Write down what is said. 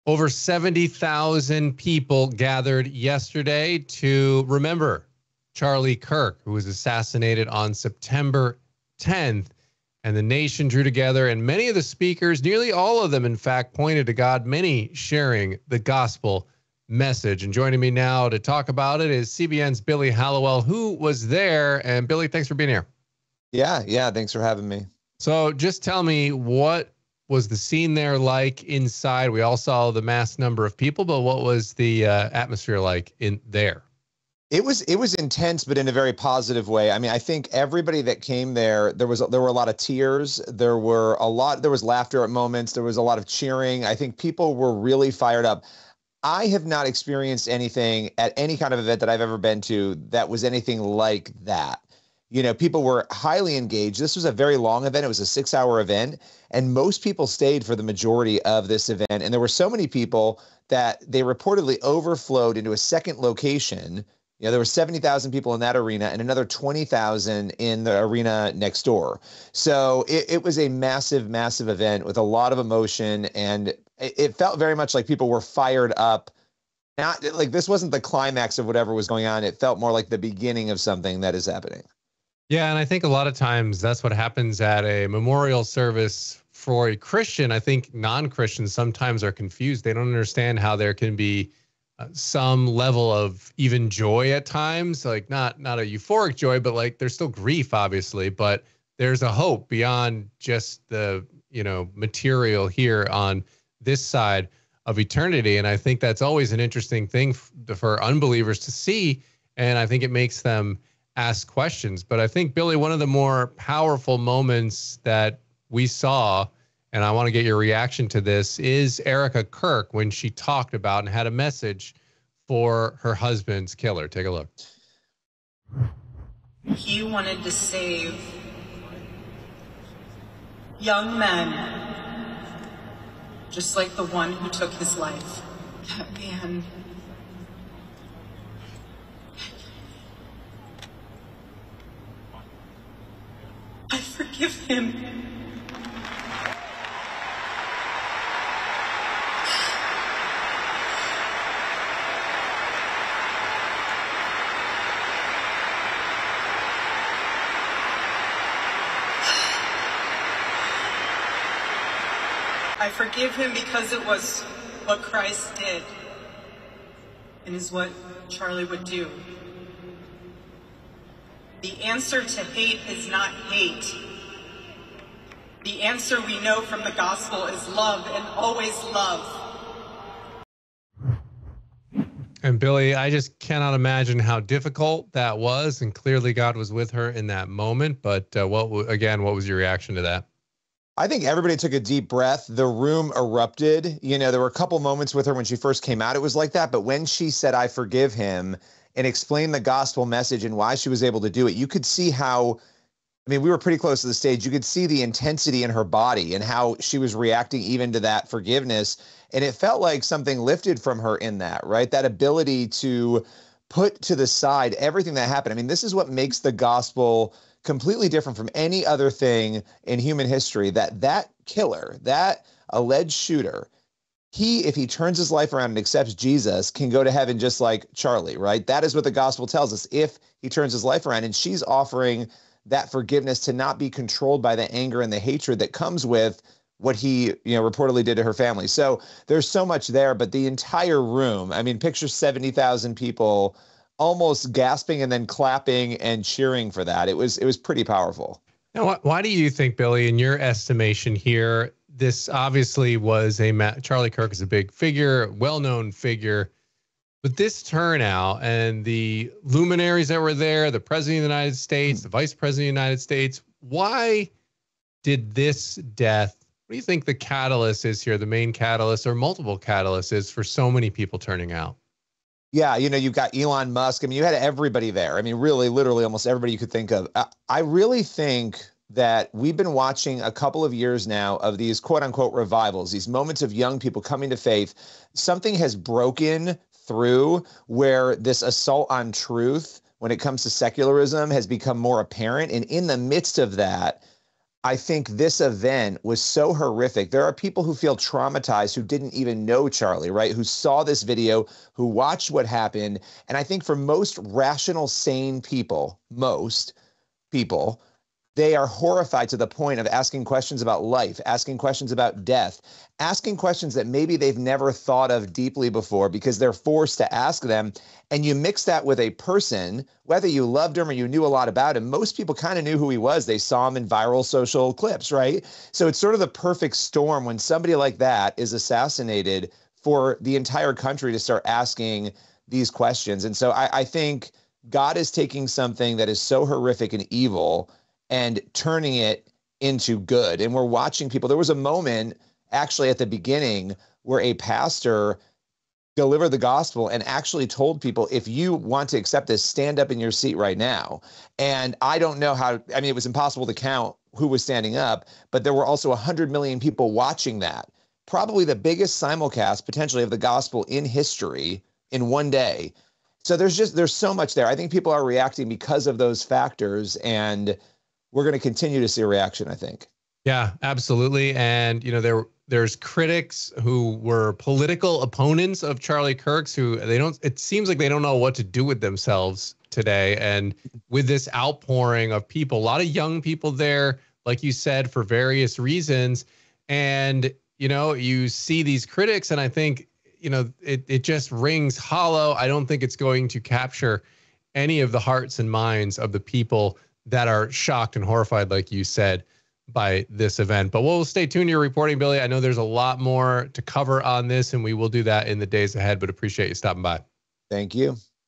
Over 70,000 people gathered yesterday to remember Charlie Kirk, who was assassinated on September 10th. And the nation drew together, and many of the speakers, nearly all of them, in fact, pointed to God, many sharing the gospel message. And joining me now to talk about it is CBN's Billy Hallowell, who was there. And Billy, thanks for being here. Yeah. Thanks for having me. So just tell me, what was the scene there like inside? We all saw the mass number of people, but what was the atmosphere like in there? It was intense, but in a very positive way. I mean, I think everybody that came there, there were a lot of tears. There was laughter at moments. There was a lot of cheering. I think people were really fired up. I have not experienced anything at any kind of event that I've ever been to that was anything like that. You know, people were highly engaged. This was a very long event. It was a 6-hour event, and most people stayed for the majority of this event. And there were so many people that they reportedly overflowed into a second location. You know, there were 70,000 people in that arena and another 20,000 in the arena next door. So it was a massive, massive event with a lot of emotion, and it felt very much like people were fired up. Not like this wasn't the climax of whatever was going on. It felt more like the beginning of something that is happening. Yeah, and I think a lot of times that's what happens at a memorial service for a Christian. I think non-Christians sometimes are confused. They don't understand how there can be some level of even joy at times, like not a euphoric joy, but like there's still grief, obviously, but there's a hope beyond just the, material here on this side of eternity. And I think that's always an interesting thing for unbelievers to see. And I think it makes them ask questions. But I think, Billy, one of the more powerful moments that we saw, and I want to get your reaction to this, is Erica Kirk when she talked about and had a message for her husband's killer. Take a look. He wanted to save young men, just like the one who took his life. And I forgive him. I forgive him because it was what Christ did and is what Charlie would do. The answer to hate is not hate. The answer we know from the gospel is love, and always love. And Billy, I just cannot imagine how difficult that was, and clearly God was with her in that moment. But what was your reaction to that? I think everybody took a deep breath. The room erupted. You know, there were a couple moments with her when she first came out, it was like that. But when she said, "I forgive him," and explained the gospel message and why she was able to do it, you could see how, I mean, we were pretty close to the stage. You could see the intensity in her body and how she was reacting even to that forgiveness. And it felt like something lifted from her in that, right? That ability to put to the side everything that happened. I mean, this is what makes the gospel completely different from any other thing in human history, that killer, that alleged shooter, if he turns his life around and accepts Jesus, can go to heaven just like Charlie, right? That is what the gospel tells us, if he turns his life around. And she's offering that forgiveness to not be controlled by the anger and the hatred that comes with what he, reportedly did to her family. So there's so much there, but the entire room, I mean, picture 70,000 people almost gasping and then clapping and cheering for that. It was pretty powerful. Now, why do you think, Billy, in your estimation here, this obviously was Charlie Kirk is a big figure, well-known figure, but this turnout and the luminaries that were there, the president of the United States, the vice president of the United States, why did this death, what do you think the catalyst is here, the main catalyst or multiple catalysts is for so many people turning out? Yeah, you've got Elon Musk. I mean, you had everybody there. I mean, really, literally almost everybody you could think of. I really think that we've been watching a couple of years now of these quote unquote revivals, these moments of young people coming to faith. Something has broken through where this assault on truth when it comes to secularism has become more apparent. And in the midst of that, I think this event was so horrific. There are people who feel traumatized who didn't even know Charlie, right? Who saw this video, who watched what happened. And I think for most rational, sane people, they are horrified to the point of asking questions about life, asking questions about death, asking questions that maybe they've never thought of deeply before because they're forced to ask them. And you mix that with a person, whether you loved him or you knew a lot about him, most people kind of knew who he was. They saw him in viral social clips, right? So it's sort of the perfect storm when somebody like that is assassinated for the entire country to start asking these questions. And so I think God is taking something that is so horrific and evil and turning it into good. And we're watching people. There was a moment actually at the beginning where a pastor delivered the gospel and actually told people, if you want to accept this, stand up in your seat right now. And I don't know how, I mean, it was impossible to count who was standing up, but there were also 100 million people watching that. Probably the biggest simulcast potentially of the gospel in history in one day. So there's so much there. I think people are reacting because of those factors, and we're going to continue to see a reaction, I think. Yeah, absolutely. And, there's critics who were political opponents of Charlie Kirk's who it seems like they don't know what to do with themselves today. And with this outpouring of people, a lot of young people there, like you said, for various reasons. And, you see these critics, and I think, it just rings hollow. I don't think it's going to capture any of the hearts and minds of the people that are shocked and horrified, like you said, by this event. But we'll stay tuned to your reporting, Billy. I know there's a lot more to cover on this, and we will do that in the days ahead, but appreciate you stopping by. Thank you.